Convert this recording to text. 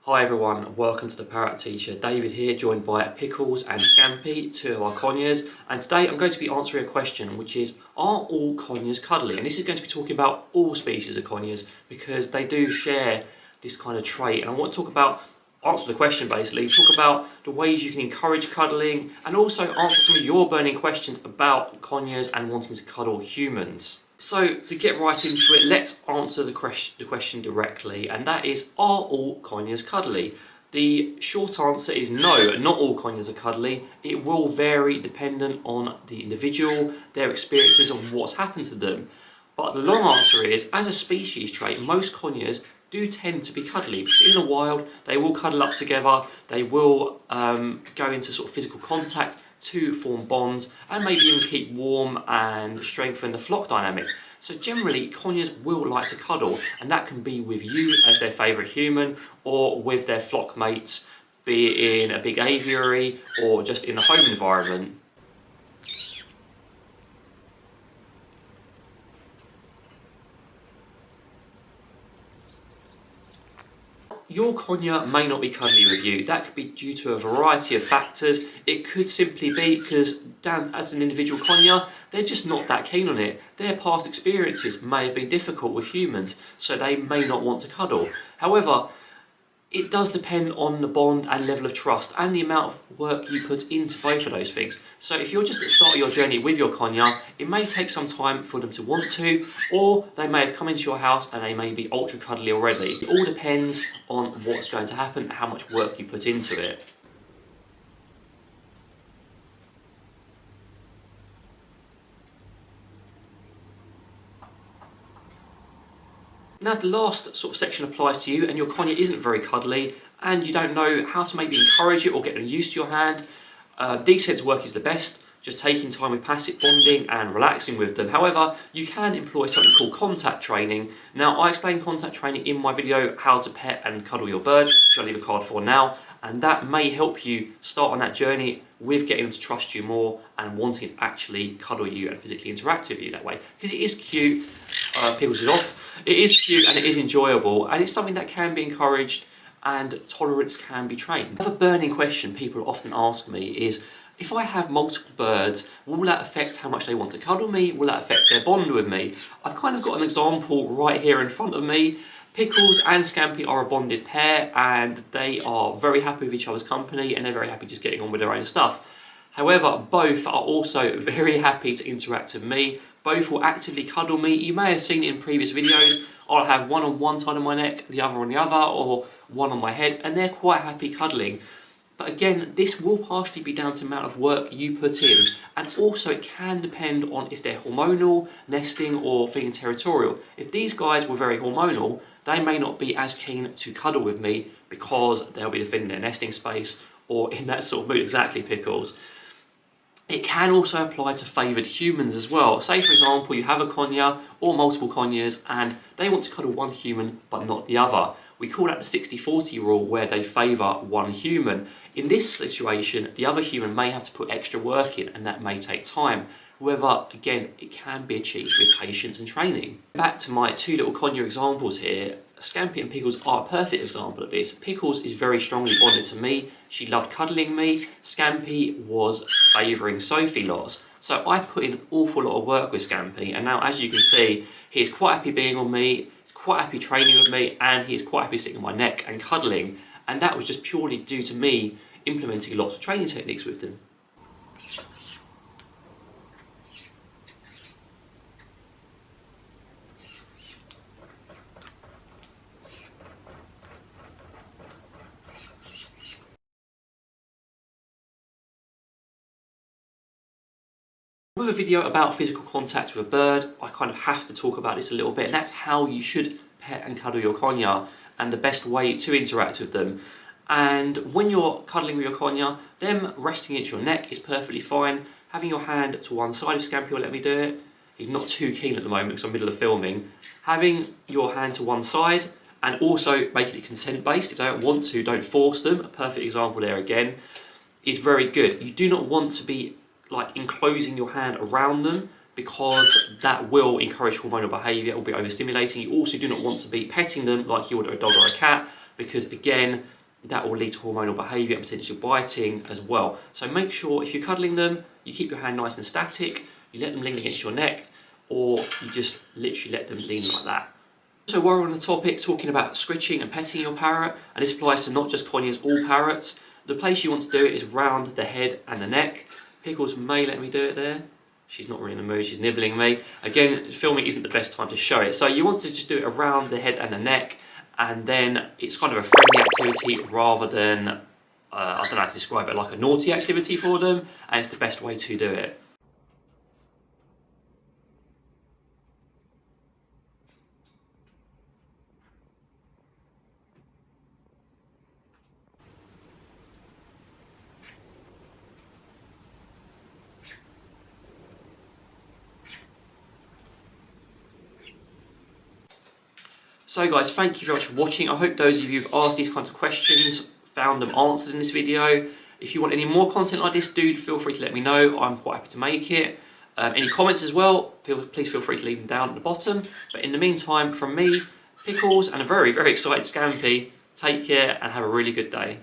Hi everyone, welcome to the Parrot Teacher. David here, joined by Pickles and Scampy, two of our conures. And today I'm going to be answering a question, which is, are all conures cuddly? And this is going to be talking about all species of conures because they do share this kind of trait. And I want to answer the question basically, talk about the ways you can encourage cuddling and also answer some of your burning questions about conures and wanting to cuddle humans. So to get right into it, let's answer the question directly, and that is, are all conures cuddly? The short answer is no, not all conures are cuddly. It will vary dependent on the individual, their experiences and what's happened to them. But the long answer is, as a species trait, most conures do tend to be cuddly because in the wild they will cuddle up together, they will go into sort of physical contact to form bonds and maybe even keep warm and strengthen the flock dynamic. So generally conures will like to cuddle, and that can be with you as their favourite human or with their flock mates, be it in a big aviary or just in a home environment. Your conure may not be cuddly with you. That could be due to a variety of factors. It could simply be because as an individual conure, they're just not that keen on it. Their past experiences may have been difficult with humans, so they may not want to cuddle. However, it does depend on the bond and level of trust and the amount of work you put into both of those things. So if you're just at the start of your journey with your conure, it may take some time for them to want to, or they may have come into your house and they may be ultra cuddly already. It all depends on what's going to happen and how much work you put into it. Now the last sort of section applies to you and your conure isn't very cuddly and you don't know how to maybe encourage it or get them used to your hand. Decent work is the best, just taking time with passive bonding and relaxing with them. However, you can employ something called contact training. Now I explain contact training in my video, how to pet and cuddle your bird, which I'll leave a card for now, and that may help you start on that journey with getting them to trust you more and wanting to actually cuddle you and physically interact with you that way. Because it is cute, Pickles is off. It is cute and it is enjoyable, and it's something that can be encouraged and tolerance can be trained. Another burning question people often ask me is, if I have multiple birds, will that affect how much they want to cuddle me? Will that affect their bond with me? I've kind of got an example right here in front of me. Pickles and Scampy are a bonded pair and they are very happy with each other's company and they're very happy just getting on with their own stuff. However, both are also very happy to interact with me. Both will actively cuddle me. You may have seen it in previous videos. I'll have one on one side of my neck, the other on the other, or one on my head, and they're quite happy cuddling. But again, this will partially be down to the amount of work you put in, and also it can depend on if they're hormonal, nesting, or feeling territorial. If these guys were very hormonal, they may not be as keen to cuddle with me because they'll be defending their nesting space or in that sort of mood. Exactly, Pickles. It can also apply to favoured humans as well. Say for example you have a conure or multiple conures and they want to cuddle one human but not the other. We call that the 60-40 rule, where they favour one human. In this situation, the other human may have to put extra work in and that may take time. However, again, it can be achieved with patience and training. Back to my two little conure examples here. Scampy and Pickles are a perfect example of this. Pickles is very strongly bonded to me. She loved cuddling me. Scampy was favouring Sophie lots. So I put in an awful lot of work with Scampy, and now as you can see, he is quite happy being on me, he's quite happy training with me, and he is quite happy sitting on my neck and cuddling. And that was just purely due to me implementing lots of training techniques with them. With a video about physical contact with a bird, I kind of have to talk about this a little bit, and that's how you should pet and cuddle your conure and the best way to interact with them. And when you're cuddling with your conure, them resting against your neck is perfectly fine. Having your hand to one side, if Scampy will let me do it, he's not too keen at the moment because I'm in the middle of filming. Having your hand to one side and also making it consent based. If they don't want to, don't force them. A perfect example there again is very good. You do not want to be like enclosing your hand around them because that will encourage hormonal behaviour, it will be overstimulating. You also do not want to be petting them like you would a dog or a cat because again, that will lead to hormonal behaviour and potential biting as well. So make sure if you're cuddling them, you keep your hand nice and static, you let them lean against your neck, or you just literally let them lean like that. So while we're on the topic, talking about scritching and petting your parrot, and this applies to not just Conures, all parrots, the place you want to do it is round the head and the neck. Pickles may let me do it there. She's not really in the mood, she's nibbling me. Again, filming isn't the best time to show it. So you want to just do it around the head and the neck, and then it's kind of a friendly activity rather than, I don't know how to describe it, like a naughty activity for them, and it's the best way to do it. So guys, thank you very much for watching. I hope those of you who've asked these kinds of questions found them answered in this video. If you want any more content like this, do feel free to let me know. I'm quite happy to make it. Any comments as well, please feel free to leave them down at the bottom. But in the meantime, from me, Pickles, and a very, very excited Scampy, take care and have a really good day.